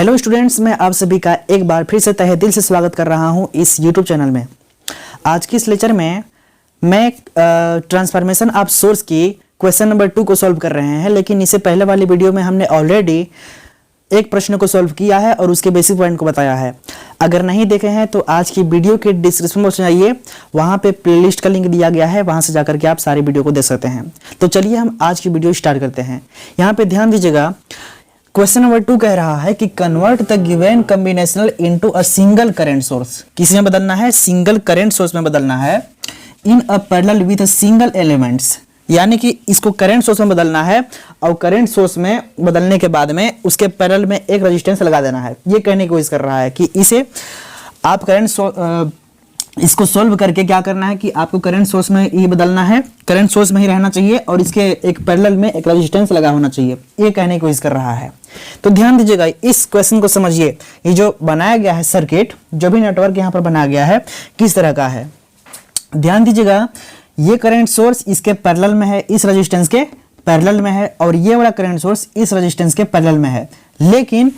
Hello students, मैं आप सभी का एक बार फिर से तहे दिल से स्वागत कर रहा हूं इस यूट्यूब चैनल में। आज की इस लेक्चर में मैं ट्रांसफॉर्मेशन ऑफ सोर्स की क्वेश्चन नंबर 2 को सॉल्व कर रहे हैं, लेकिन इससे पहले वाली वीडियो में हमने ऑलरेडी एक प्रश्न को सॉल्व किया है और उसके बेसिक पॉइंट को बताया है। अगर नहीं देखे हैं तो आज की वीडियो के डिस्क्रिप्शन बॉक्स में जाइए, वहाँ पे प्लेलिस्ट का लिंक दिया गया है, वहाँ से जाकर के आप सारी वीडियो को देख सकते हैं। तो चलिए हम आज की वीडियो स्टार्ट करते हैं। यहाँ पे ध्यान दीजिएगा, क्वेश्चन नंबर 2 कह रहा है कि convert the given combinational into a single current source. किस में बदलना है? सिंगल करंट सोर्स में बदलना है। In a parallel with single elements, यानी कि इसको करंट सोर्स में बदलना है और करंट सोर्स में बदलने के बाद में उसके पैरेलल में एक रेजिस्टेंस लगा देना है। ये कहने की कोशिश कर रहा है कि इसे आप इसको सोल्व करके क्या करना है कि आपको करंट सोर्स में ही बदलना है, करंट सोर्स में ही रहना चाहिए और इसके एक पैरेलल में एक रेजिस्टेंस लगा होना चाहिए। ये कहने की कोशिश कर रहा है। तो ध्यान दीजिएगा, इस क्वेश्चन को समझिए। ये जो बनाया गया है सर्किट, जो भी नेटवर्क यहाँ पर बनाया गया है, किस तरह का है। ध्यान दीजिएगा, ये करंट सोर्स इसके पैरेलल में है, इस रेजिस्टेंस के पैरेलल में है, और ये वाला करंट सोर्स इस रेजिस्टेंस के पैरेलल में है, लेकिन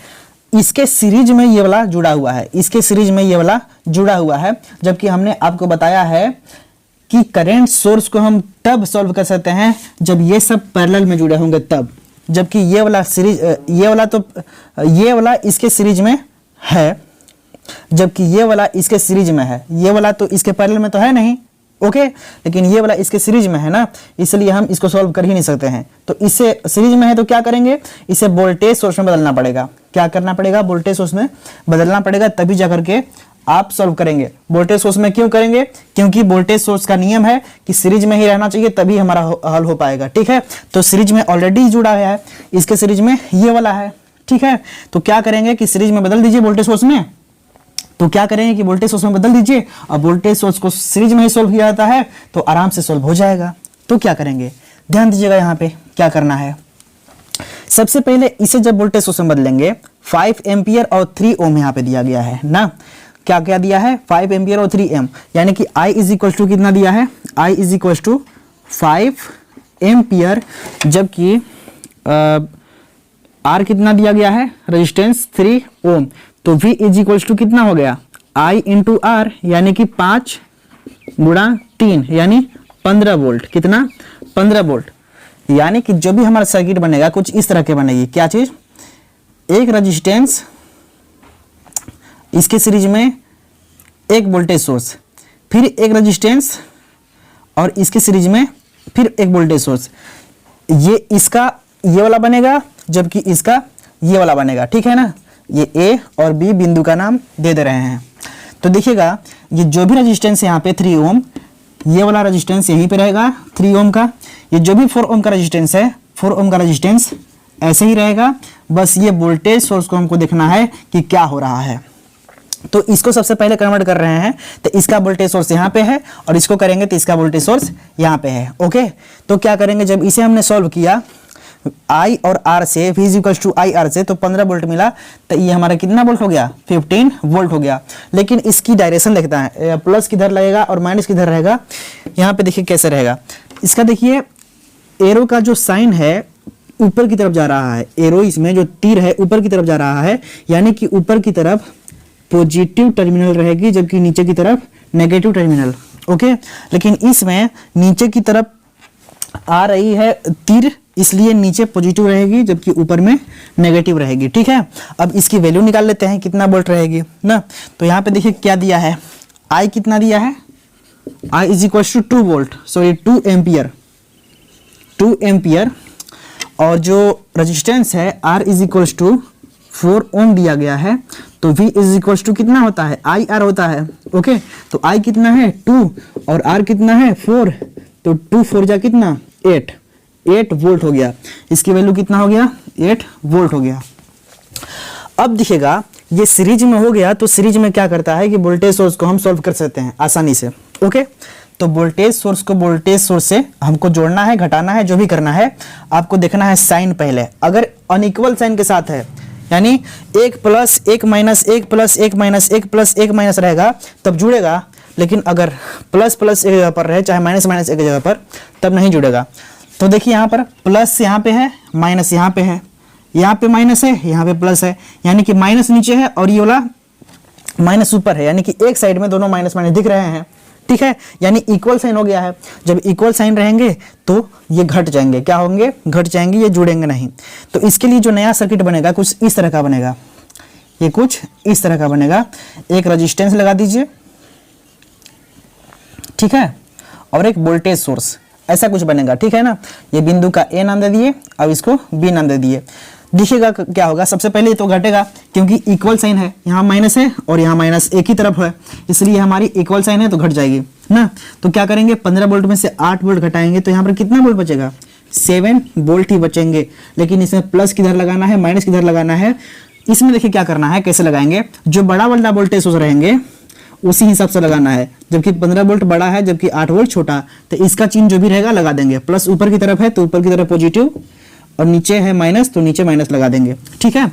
इसके सीरीज में ये वाला जुड़ा हुआ है, इसके सीरीज में ये वाला जुड़ा हुआ है। जबकि हमने आपको बताया है कि करंट सोर्स को हम तब सॉल्व कर सकते हैं जब ये सब पैरेलल में जुड़े होंगे तब। जबकि ये वाला सीरीज, ये वाला इसके सीरीज में है, जबकि ये वाला इसके सीरीज में है। ये वाला तो इसके पैरेलल में तो है नहीं, ओके, लेकिन ये वाला इसके सीरीज में है ना, इसलिए हम इसको सॉल्व कर ही नहीं सकते हैं। तो इससे सीरीज में है तो क्या करेंगे, इसे वोल्टेज सोर्स में बदलना पड़ेगा। क्या करना पड़ेगा? वोल्टेज सोर्स में बदलना पड़ेगा, तभी जाकर के आप सॉल्व करेंगे। वोल्टेज सोर्स में क्यों करेंगे? क्योंकि वोल्टेज सोर्स का नियम है कि सीरीज में ही रहना चाहिए, तभी हमारा हल हो पाएगा। ठीक है, तो सीरीज में ऑलरेडी जुड़ा है, इसके सीरीज में ये वाला है। ठीक है, तो क्या करेंगे कि सीरीज में बदल दीजिए वोल्टेज सोर्स में। तो क्या करेंगे कि वोल्टेज सोर्स में बदल दीजिए, और वोल्टेज सोर्स को सीरीज में ही सोल्व किया जाता है तो आराम से सोल्व हो जाएगा। तो क्या करेंगे, ध्यान दीजिएगा, यहाँ पे क्या करना है। सबसे पहले इसे जब वोल्टेज सोर्स में बदलेंगे, 5 एम्पियर और 3 ओम यहाँ पे दिया गया है ना। क्या क्या दिया है? 5 एम्पियर और 3 एम, यानी कि I इज इक्वल टू कितना दिया है? I is equal to 5 ampere, जबकि R कितना दिया गया है? Resistance 3 ohm. तो V इज इक्वल टू कितना हो गया? I इंटू R, यानी कि 5 गुणा 3, यानी 15 वोल्ट। कितना? 15 वोल्ट। यानी कि जो भी हमारा सर्किट बनेगा कुछ इस तरह के बनेगी। क्या चीज? एक रेजिस्टेंस, इसके सीरीज में एक वोल्टेज सोर्स, फिर एक रेजिस्टेंस, और इसके सीरीज में फिर एक वोल्टेज सोर्स। ये इसका ये वाला बनेगा, जबकि इसका ये वाला बनेगा। ठीक है ना, ये ए और बी बिंदु का नाम दे रहे हैं। तो देखिएगा, ये जो भी रेजिस्टेंस यहाँ पे 3 ओम, ये वाला रेजिस्टेंस यहीं पे रहेगा 3 ओम का। ये जो भी 4 ओम का रेजिस्टेंस है, 4 ओम का रेजिस्टेंस ऐसे ही रहेगा। बस ये वोल्टेज सोर्स को हमको देखना है कि क्या हो रहा है। तो इसको सबसे पहले कन्वर्ट कर रहे हैं, तो इसका वोल्टेज सोर्स यहाँ पे है, और इसको करेंगे तो इसका वोल्टेज सोर्स यहाँ पे है। ओके, तो क्या करेंगे, जब इसे हमने सॉल्व किया I और R से, V is equal to I R से, तो 15 वोल्ट मिला। तो ये हमारा कितना वोल्ट हो गया? 15 वोल्ट हो गया। लेकिन इसकी डायरेक्शन देखता है, प्लस किधर लगेगा और माइनस किधर रहेगा। यहाँ पे देखिए कैसे रहेगा इसका। देखिए एरो का जो साइन है ऊपर की तरफ जा रहा है, एरो इसमें जो तीर है ऊपर की तरफ जा रहा है, यानी कि ऊपर की तरफ पॉजिटिव टर्मिनल रहेगी, जबकि नीचे की तरफ नेगेटिव टर्मिनल। ओके, लेकिन इसमें नीचे की तरफ आ रही है तीर, इसलिए नीचे पॉजिटिव रहेगी, जबकि ऊपर में नेगेटिव रहेगी। ठीक है, अब इसकी वैल्यू निकाल लेते हैं कितना वोल्ट रहेगी ना। तो यहाँ पे देखिए क्या दिया है, I कितना दिया है? I is equal to 2 volt, sorry 2 ampere, 2 ampere. और जो रेजिस्टेंस है R is equal to 4 ohm दिया गया है। तो V इज इक्वल टू कितना होता है? IR होता है। ओके, तो I कितना है? 2, और R कितना है? 4। तो 2 4 जा कितना? 8 वोल्ट हो गया। इसकी वैल्यू कितना हो गया? 8 वोल्ट हो गया। अब दिखेगा, ये सीरीज में हो गया, तो सीरीज में क्या करता है कि वोल्टेज सोर्स को हम सॉल्व कर सकते हैं आसानी से। ओके, तो वोल्टेज सोर्स को वोल्टेज सोर्स से हमको जोड़ना है, घटाना है, जो भी करना है। आपको देखना है साइन पहले। अगर अनइक्वल साइन के साथ है, यानी 1 plus 1 minus 1 plus 1 minus 1 plus 1 minus रहेगा तब जुड़ेगा। लेकिन अगर प्लस प्लस एक जगह पर रहे, चाहे माइनस माइनस एक जगह पर, तब नहीं जुड़ेगा। तो देखिए यहाँ पर प्लस यहाँ पे है, माइनस यहाँ पे है, यहाँ पे माइनस है, यहाँ पे प्लस है, यानी कि माइनस नीचे है और ये वाला माइनस ऊपर है, यानी कि एक साइड में दोनों माइनस माइनस दिख रहे हैं। ठीक है, यानी इक्वल साइन हो गया है। जब इक्वल साइन रहेंगे तो ये घट जाएंगे, क्या होंगे, घट जाएंगे, ये जुड़ेंगे नहीं। तो इसके लिए जो नया सर्किट बनेगा कुछ इस तरह का बनेगा, ये कुछ इस तरह का बनेगा। एक रेजिस्टेंस लगा दीजिए, ठीक है, और एक वोल्टेज सोर्स, ऐसा कुछ बनेगा। ठीक है ना, ये बिंदु का ए नाम दे दिए, अब इसको बी नाम दे दिए। देखिएगा क्या होगा, सबसे पहले तो घटेगा क्योंकि इक्वल साइन है, यहाँ माइनस है और यहाँ माइनस एक ही तरफ है, इसलिए हमारी इक्वल साइन है तो घट जाएगी ना। तो क्या करेंगे, 15 वोल्ट में से 8 वोल्ट घटाएंगे तो यहाँ पर कितना वोल्ट बचेगा, 7 वोल्ट ही बचेंगे। लेकिन इसमें प्लस किधर लगाना है, माइनस किधर लगाना है, इसमें देखिए क्या करना है, कैसे लगाएंगे। जो बड़ा वाला वोल्टेज सोर्स रहेंगे उसी हिसाब से लगाना है, जबकि 15 वोल्ट बड़ा है जबकि 8 वोल्ट छोटा, तो इसका चिन्ह जो भी रहेगा लगा देंगे। प्लस ऊपर की तरफ है तो ऊपर की तरफ पॉजिटिव, और नीचे है माइनस तो नीचे माइनस लगा देंगे। ठीक है,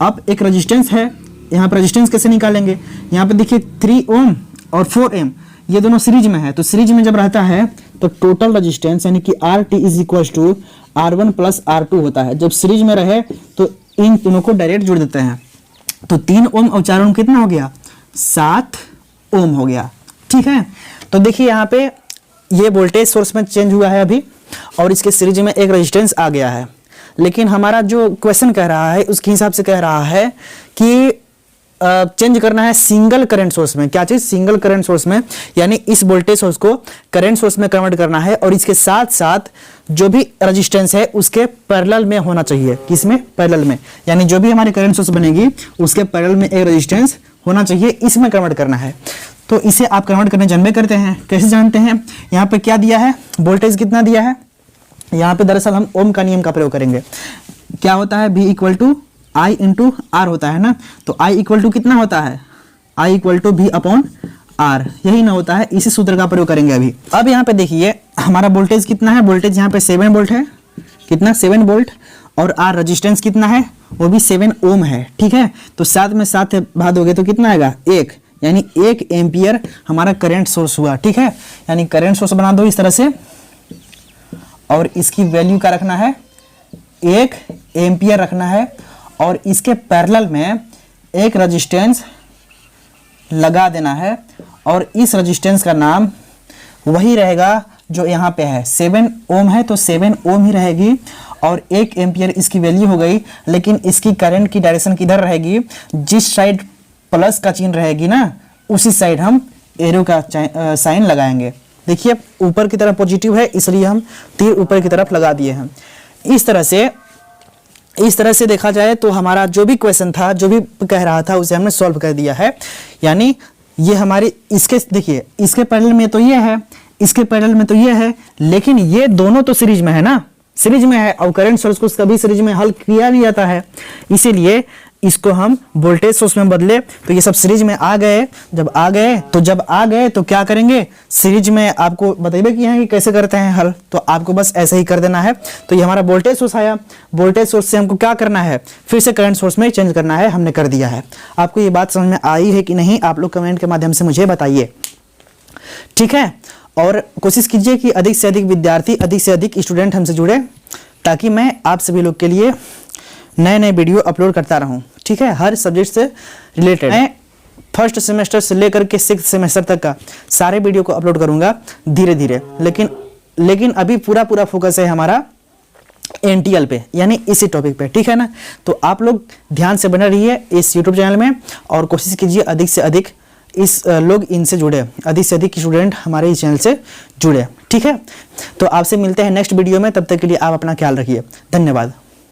अब एक रेजिस्टेंस है, यहाँ पर रेजिस्टेंस कैसे निकालेंगे, यहाँ पे देखिए 3 ओम और 4 ओम ये दोनों सीरीज में है, तो सीरीज में जब रहता है तो टोटल रेजिस्टेंस यानी कि RT is equal to R1 plus R2 होता है। जब सीरीज में रहे तो इन दोनों को डायरेक्ट जोड़ देते हैं, तो 3 ओम और 4 ओम कितना हो गया, 7 ओम हो गया। ठीक है, तो देखिए यहाँ पे ये वोल्टेज सोर्स में चेंज हुआ है अभी, और इसके सीरीज में एक रेजिस्टेंस आ गया है। लेकिन हमारा जो क्वेश्चन कह रहा है उसके हिसाब से कह रहा है कि चेंज करना है सिंगल करंट सोर्स में। क्या चीज, सिंगल करंट सोर्स में, यानी इस वोल्टेज सोर्स को करंट सोर्स में कन्वर्ट करना है, और इसके साथ साथ जो भी रेजिस्टेंस है उसके पैरेलल में होना चाहिए। किसमें, पैरेलल में, यानी जो भी हमारी करंट सोर्स बनेगी उसके पैरेलल में एक रेजिस्टेंस होना चाहिए, इसमें कन्वर्ट करना है। तो इसे आप कन्वर्ट करने जानबे करते हैं। कैसे जानते हैं, यहाँ पे क्या दिया है, वोल्टेज कितना दिया है, यहाँ पे दरअसल हम ओम का नियम का प्रयोग करेंगे। क्या होता है, V equal to I into R होता है ना, तो I इक्वल टू कितना होता है, I equal to V upon R, यही ना होता है, इसी सूत्र का प्रयोग करेंगे अभी। अब यहाँ पे देखिए हमारा वोल्टेज कितना है, वोल्टेज यहाँ पे 7 वोल्ट है, कितना, 7 वोल्ट, और R रेजिस्टेंस कितना है, वो भी 7 ओम है। ठीक है, तो 7 में 7 भाग दोगे तो कितना आएगा, 1, यानी 1 एम्पियर हमारा करंट सोर्स हुआ। ठीक है, यानी करंट सोर्स बना दो इस तरह से, और इसकी वैल्यू क्या रखना है, 1 एम्पियर रखना है, और इसके पैरेलल में एक रेजिस्टेंस लगा देना है, और इस रेजिस्टेंस का नाम वही रहेगा जो यहाँ पे है, 7 ओम है तो 7 ओम ही रहेगी, और 1 एम्पियर इसकी वैल्यू हो गई। लेकिन इसकी करंट की डायरेक्शन किधर रहेगी, जिस साइड प्लस का चिन्ह रहेगी ना उसी साइड हम एरो का साइन लगाएंगे। देखिए ऊपर की तरफ पॉजिटिव है इसलिए हम तीर ऊपर की तरफ लगा दिए हैं। इस तरह से देखा जाए तो हमारा जो भी क्वेश्चन था, जो भी कह रहा था, उसे हमने सॉल्व कर दिया है। यानी ये हमारी इसके, देखिए इसके पैरेलल में तो ये है, इसके पैरेलल में तो ये है, लेकिन ये दोनों तो सीरीज में है ना, सीरीज में है, और करंट सोर्स को कभी सीरीज में हल किया नहीं जाता है, इसीलिए इसको हम वोल्टेज सोर्स में बदले तो ये सब सीरीज में आ गए। जब आ गए तो क्या करेंगे, सीरीज में आपको बताइए कि यहाँ कि कैसे करते हैं हल, तो आपको बस ऐसे ही कर देना है। तो ये हमारा वोल्टेज सोर्स आया, वोल्टेज सोर्स से हमको क्या करना है, फिर से करंट सोर्स में चेंज करना है, हमने कर दिया है। आपको ये बात समझ में आई है कि नहीं, आप लोग कमेंट के माध्यम से मुझे बताइए, ठीक है। और कोशिश कीजिए कि अधिक से अधिक विद्यार्थी, अधिक से अधिक स्टूडेंट हमसे जुड़े, ताकि मैं आप सभी लोग के लिए नए नए वीडियो अपलोड करता रहूं, ठीक है, हर सब्जेक्ट से रिलेटेड। मैं फर्स्ट सेमेस्टर से लेकर के 6th सेमेस्टर तक का सारे वीडियो को अपलोड करूंगा धीरे धीरे, लेकिन अभी पूरा फोकस है हमारा NTL पे, यानी इसी टॉपिक पे, ठीक है ना। तो आप लोग ध्यान से बने रहिए इस YouTube चैनल में, और कोशिश कीजिए अधिक से अधिक लोग इनसे जुड़े, अधिक से अधिक स्टूडेंट हमारे इस चैनल से जुड़े, ठीक है। तो आपसे मिलते हैं नेक्स्ट वीडियो में, तब तक के लिए आप अपना ख्याल रखिए, धन्यवाद।